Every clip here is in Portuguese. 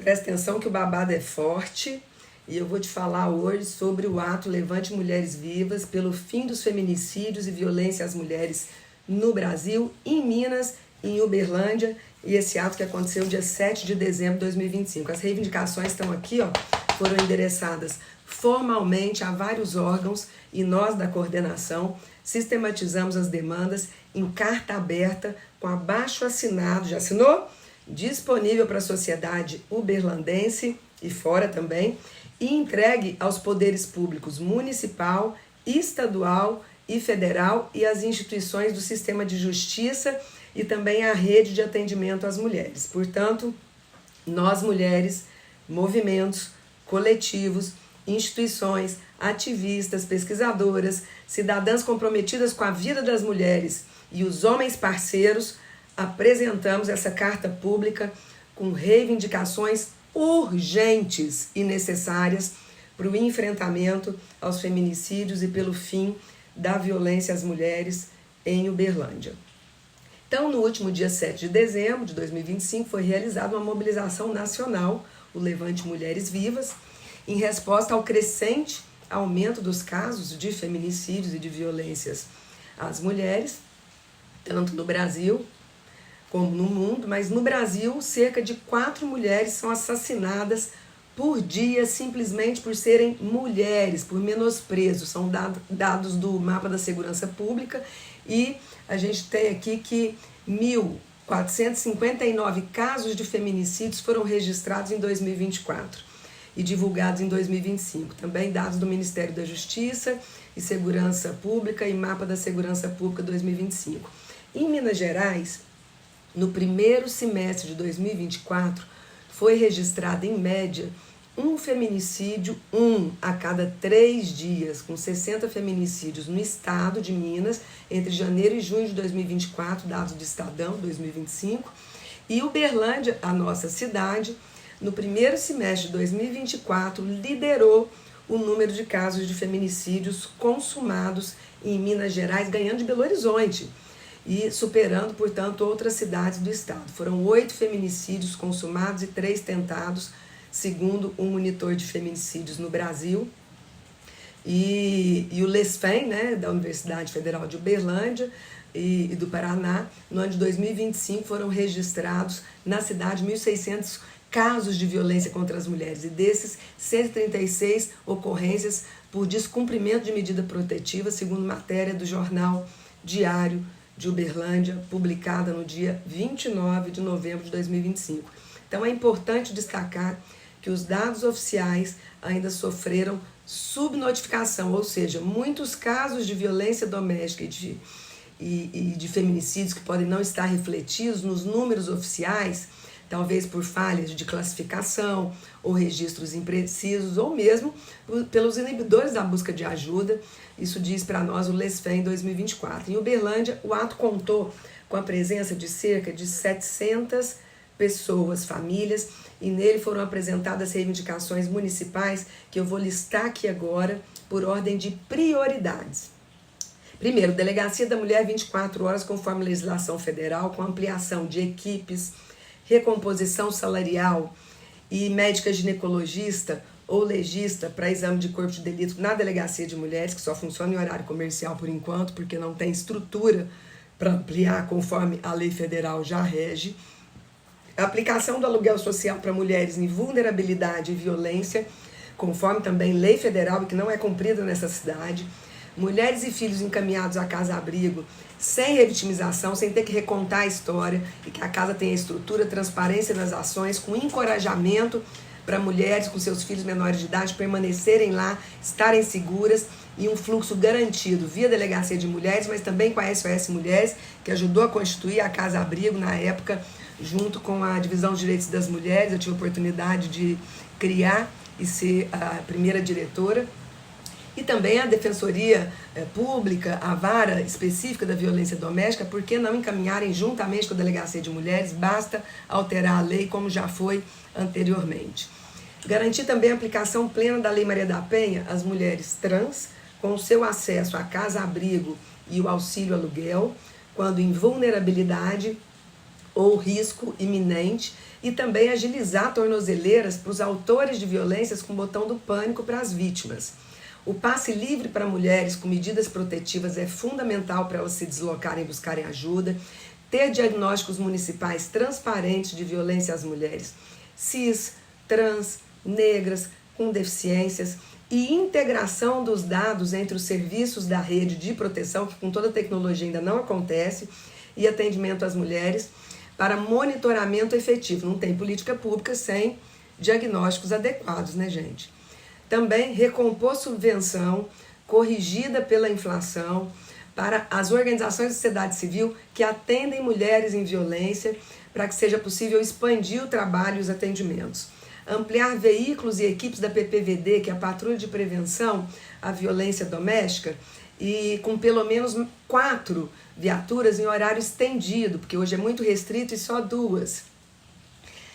Presta atenção que o babado é forte e eu vou te falar hoje sobre o ato Levante Mulheres Vivas pelo fim dos feminicídios e violência às mulheres no Brasil, em Minas e em Uberlândia, e esse ato que aconteceu dia 7 de dezembro de 2025. As reivindicações estão aqui, ó, foram endereçadas formalmente a vários órgãos e nós da coordenação sistematizamos as demandas em carta aberta com abaixo assinado, já assinou? Disponível para a sociedade uberlandense e fora também, e entregue aos poderes públicos municipal, estadual e federal e às instituições do sistema de justiça e também à rede de atendimento às mulheres. Portanto, nós mulheres, movimentos, coletivos, instituições, ativistas, pesquisadoras, cidadãs comprometidas com a vida das mulheres e os homens parceiros, apresentamos essa carta pública com reivindicações urgentes e necessárias para o enfrentamento aos feminicídios e pelo fim da violência às mulheres em Uberlândia. Então, no último dia 7 de dezembro de 2025, foi realizada uma mobilização nacional, o Levante Mulheres Vivas, em resposta ao crescente aumento dos casos de feminicídios e de violências às mulheres, tanto no Brasil como no mundo, mas no Brasil, cerca de 4 mulheres são assassinadas por dia simplesmente por serem mulheres, por menosprezo. São dados do Mapa da Segurança Pública e a gente tem aqui que 1.459 casos de feminicídios foram registrados em 2024 e divulgados em 2025. Também dados do Ministério da Justiça e Segurança Pública e Mapa da Segurança Pública 2025. Em Minas Gerais, no primeiro semestre de 2024, foi registrado em média um feminicídio, a cada 3 dias, com 60 feminicídios no estado de Minas, entre janeiro e junho de 2024, dados do Estadão 2025, e Uberlândia, a nossa cidade, no primeiro semestre de 2024, liderou o número de casos de feminicídios consumados em Minas Gerais, ganhando de Belo Horizonte e superando, portanto, outras cidades do estado. Foram 8 feminicídios consumados e 3 tentados, segundo um monitor de feminicídios no Brasil. E o LESFEM, né, da Universidade Federal de Uberlândia e do Paraná, no ano de 2025 foram registrados na cidade 1.600 casos de violência contra as mulheres, e desses 136 ocorrências por descumprimento de medida protetiva, segundo matéria do jornal Diário de Uberlândia, publicada no dia 29 de novembro de 2025. Então é importante destacar que os dados oficiais ainda sofreram subnotificação, ou seja, muitos casos de violência doméstica e de feminicídios que podem não estar refletidos nos números oficiais, talvez por falhas de classificação ou registros imprecisos, ou mesmo pelos inibidores da busca de ajuda. Isso diz para nós o LESFEM em 2024. Em Uberlândia, o ato contou com a presença de cerca de 700 pessoas, famílias, e nele foram apresentadas reivindicações municipais que eu vou listar aqui agora por ordem de prioridades. Primeiro, Delegacia da Mulher 24 horas conforme legislação federal, com ampliação de equipes, recomposição salarial e médica ginecologista ou legista para exame de corpo de delito na Delegacia de Mulheres, que só funciona em horário comercial por enquanto, porque não tem estrutura para ampliar conforme a lei federal já rege. A aplicação do aluguel social para mulheres em vulnerabilidade e violência, conforme também lei federal e que não é cumprida nessa cidade. Mulheres e filhos encaminhados à casa-abrigo sem revitimização, sem ter que recontar a história, e que a casa tenha estrutura, transparência nas ações, com encorajamento para mulheres com seus filhos menores de idade permanecerem lá, estarem seguras, e um fluxo garantido via Delegacia de Mulheres, mas também com a SOS Mulheres, que ajudou a constituir a casa-abrigo na época, junto com a Divisão de Direitos das Mulheres. Eu tive a oportunidade de criar e ser a primeira diretora. E também a Defensoria Pública, a vara específica da violência doméstica, por que não encaminharem juntamente com a Delegacia de Mulheres? Basta alterar a lei como já foi anteriormente. Garantir também a aplicação plena da Lei Maria da Penha às mulheres trans, com o seu acesso à casa-abrigo e o auxílio aluguel, quando em vulnerabilidade ou risco iminente, e também agilizar tornozeleiras para os autores de violências com botão do pânico para as vítimas. O passe livre para mulheres com medidas protetivas é fundamental para elas se deslocarem e buscarem ajuda. Ter diagnósticos municipais transparentes de violência às mulheres, cis, trans, negras, com deficiências, e integração dos dados entre os serviços da rede de proteção, que com toda a tecnologia ainda não acontece, e atendimento às mulheres, para monitoramento efetivo. Não tem política pública sem diagnósticos adequados, né, gente? Também recompor subvenção corrigida pela inflação para as organizações da sociedade civil que atendem mulheres em violência, para que seja possível expandir o trabalho e os atendimentos. Ampliar veículos e equipes da PPVD, que é a Patrulha de Prevenção à Violência Doméstica, e com pelo menos 4 viaturas em horário estendido, porque hoje é muito restrito e só 2.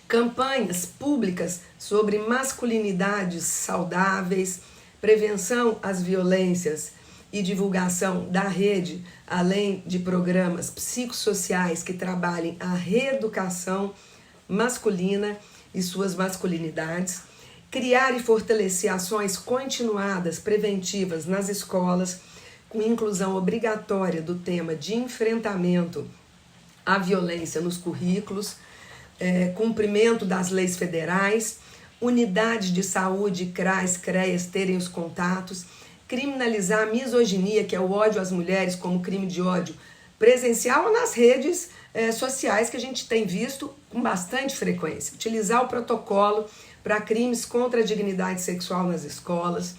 Campanhas públicas sobre masculinidades saudáveis, prevenção às violências e divulgação da rede, além de programas psicossociais que trabalhem a reeducação masculina e suas masculinidades, criar e fortalecer ações continuadas, preventivas nas escolas, com inclusão obrigatória do tema de enfrentamento à violência nos currículos, cumprimento das leis federais, unidades de saúde, CRAS, CREAS, terem os contatos, criminalizar a misoginia, que é o ódio às mulheres, como crime de ódio presencial ou nas redes sociais, que a gente tem visto com bastante frequência. Utilizar o protocolo para crimes contra a dignidade sexual nas escolas,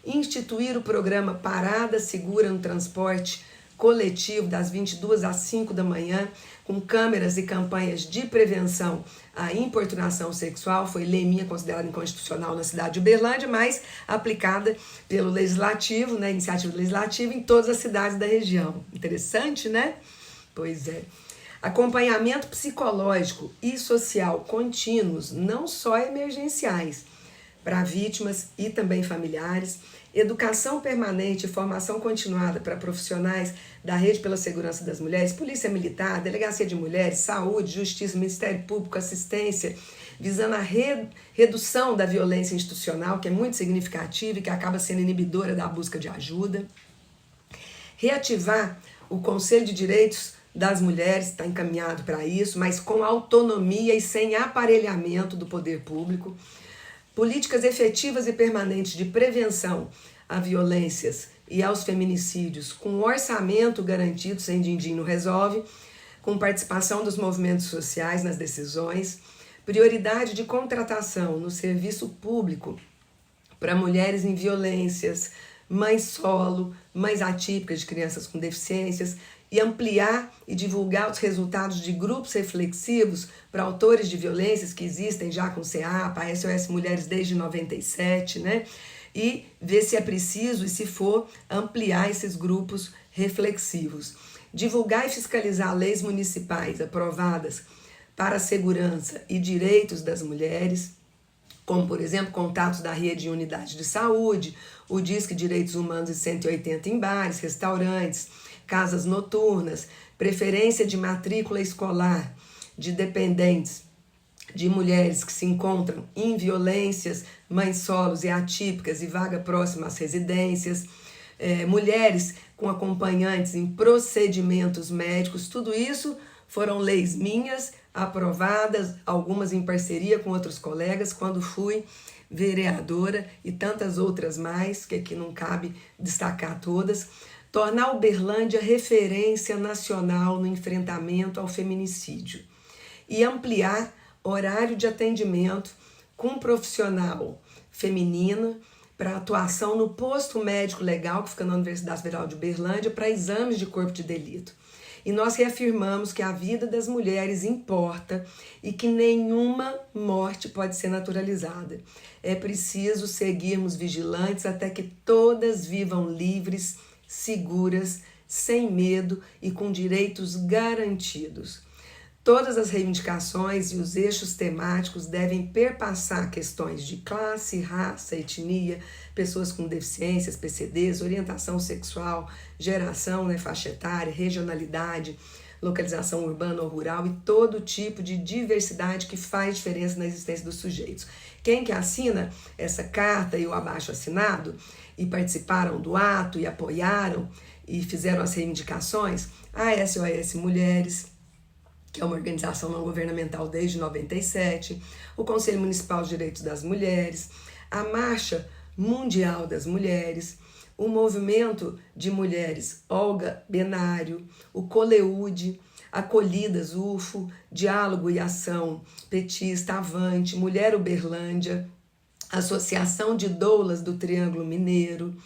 instituir o programa Parada Segura no Transporte Coletivo das 22 às 5 da manhã, com câmeras e campanhas de prevenção à importunação sexual. Foi lei minha considerada inconstitucional na cidade de Uberlândia, mas aplicada pelo Legislativo, né, iniciativa legislativa, em todas as cidades da região. Interessante, né? Pois é. Acompanhamento psicológico e social contínuos, não só emergenciais, para vítimas e também familiares, educação permanente e formação continuada para profissionais da Rede pela Segurança das Mulheres, Polícia Militar, Delegacia de Mulheres, Saúde, Justiça, Ministério Público, Assistência, visando a redução da violência institucional, que é muito significativa e que acaba sendo inibidora da busca de ajuda. Reativar o Conselho de Direitos das Mulheres, está encaminhado para isso, mas com autonomia e sem aparelhamento do poder público. Políticas efetivas e permanentes de prevenção a violências e aos feminicídios, com orçamento garantido, sem din-din não resolve, com participação dos movimentos sociais nas decisões, prioridade de contratação no serviço público para mulheres em violências, mães solo, mães atípicas de crianças com deficiências, e ampliar e divulgar os resultados de grupos reflexivos para autores de violências que existem já com CEAPA, a SOS Mulheres desde 97, né? E ver se é preciso e se for ampliar esses grupos reflexivos. Divulgar e fiscalizar leis municipais aprovadas para a segurança e direitos das mulheres, como, por exemplo, contatos da rede em unidade de saúde, o Disque Direitos Humanos e 180 em bares, restaurantes, casas noturnas, preferência de matrícula escolar de dependentes, de mulheres que se encontram em violências, mães solos e atípicas e vaga próxima às residências, mulheres com acompanhantes em procedimentos médicos, tudo isso foram leis minhas, aprovadas, algumas em parceria com outros colegas, quando fui vereadora, e tantas outras mais, que aqui não cabe destacar todas. Tornar Uberlândia referência nacional no enfrentamento ao feminicídio e ampliar horário de atendimento com profissional feminino para atuação no posto médico legal que fica na Universidade Federal de Uberlândia para exames de corpo de delito. E nós reafirmamos que a vida das mulheres importa e que nenhuma morte pode ser naturalizada. É preciso seguirmos vigilantes até que todas vivam livres, seguras, sem medo e com direitos garantidos. Todas as reivindicações e os eixos temáticos devem perpassar questões de classe, raça, etnia, pessoas com deficiências, PCDs, orientação sexual, geração, faixa etária, regionalidade, localização urbana ou rural e todo tipo de diversidade que faz diferença na existência dos sujeitos. Quem que assina essa carta e o abaixo-assinado e participaram do ato e apoiaram e fizeram as reivindicações? A SOS Mulheres, que é uma organização não governamental desde 97, o Conselho Municipal de Direitos das Mulheres, a Marcha Mundial das Mulheres, o Movimento de Mulheres Olga Benário, o Coleude, Acolhidas UFO, Diálogo e Ação Petista, Avante, Mulher Uberlândia, Associação de Doulas do Triângulo Mineiro,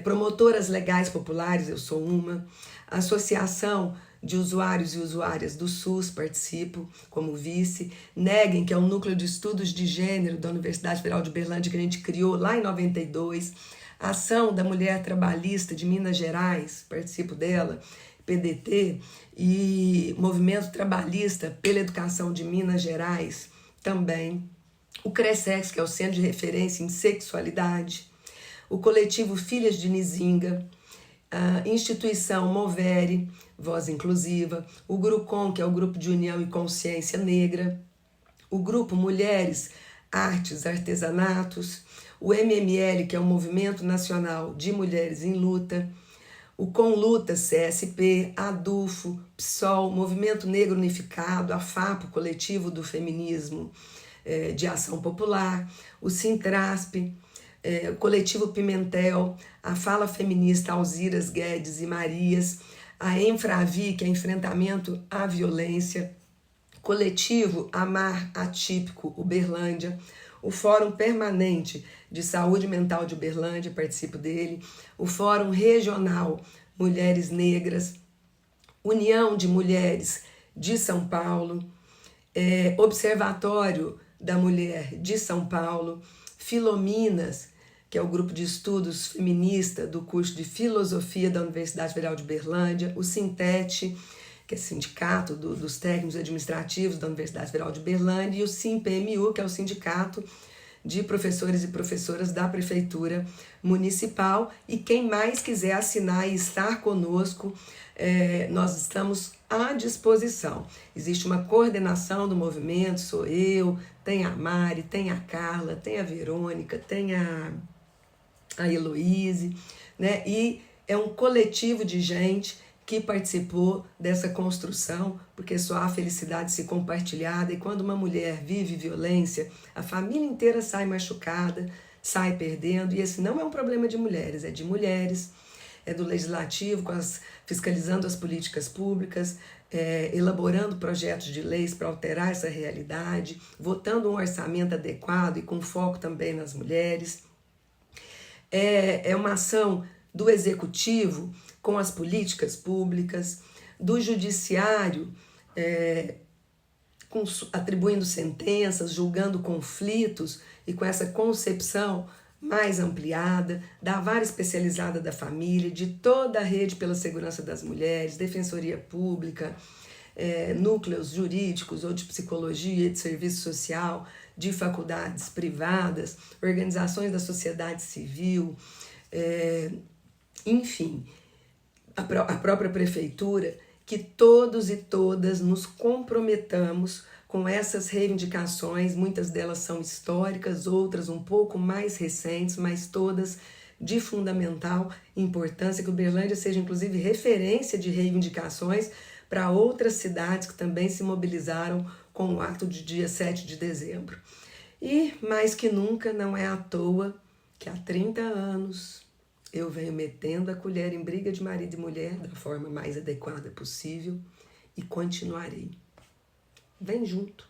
Promotoras Legais Populares, eu sou uma, Associação de Usuários e Usuárias do SUS, participo como vice, Neguem, que é um núcleo de estudos de gênero da Universidade Federal de Uberlândia que a gente criou lá em 92, Ação da Mulher Trabalhista de Minas Gerais, participo dela, PDT, e Movimento Trabalhista pela Educação de Minas Gerais, também, o CRESEX, que é o Centro de Referência em Sexualidade, o coletivo Filhas de Nizinga, a instituição Movere, Voz Inclusiva, o GRUCOM, que é o Grupo de União e Consciência Negra, o Grupo Mulheres, Artes, Artesanatos, o MML, que é o Movimento Nacional de Mulheres em Luta, o Conluta CSP, a ADUFO, PSOL, Movimento Negro Unificado, a FAPO, Coletivo do Feminismo de Ação Popular, o Sintrasp, o Coletivo Pimentel, a Fala Feminista Alziras Guedes e Marias, a Enfravi, que é Enfrentamento à Violência, Coletivo Amar Atípico Uberlândia, o Fórum Permanente de Saúde Mental de Uberlândia, participo dele, o Fórum Regional Mulheres Negras, União de Mulheres de São Paulo, Observatório da Mulher de São Paulo, Filominas, que é o grupo de estudos feminista do curso de Filosofia da Universidade Federal de Uberlândia, o Sintete, que é sindicato dos técnicos administrativos da Universidade Federal de Uberlândia, e o SIMPMU, que é o sindicato de professores e professoras da Prefeitura Municipal. E quem mais quiser assinar e estar conosco, nós estamos à disposição. Existe uma coordenação do movimento, sou eu, tem a Mari, tem a Carla, tem a Verônica, tem a Heloíse, né? E é um coletivo de gente que participou dessa construção, porque só há felicidade se compartilhada, e quando uma mulher vive violência, a família inteira sai machucada, sai perdendo, e esse não é um problema de mulheres, é de mulheres, é do legislativo, fiscalizando as políticas públicas, elaborando projetos de leis para alterar essa realidade, votando um orçamento adequado e com foco também nas mulheres. É uma ação do executivo com as políticas públicas, do judiciário atribuindo sentenças, julgando conflitos e com essa concepção mais ampliada, da vara especializada da família, de toda a rede pela segurança das mulheres, defensoria pública, núcleos jurídicos ou de psicologia, de serviço social, de faculdades privadas, organizações da sociedade civil, enfim, a própria prefeitura, que todos e todas nos comprometamos com essas reivindicações, muitas delas são históricas, outras um pouco mais recentes, mas todas de fundamental importância, que Uberlândia seja inclusive referência de reivindicações para outras cidades que também se mobilizaram com o ato de dia 7 de dezembro. E, mais que nunca, não é à toa que há 30 anos eu venho metendo a colher em briga de marido e mulher da forma mais adequada possível e continuarei. Vem junto.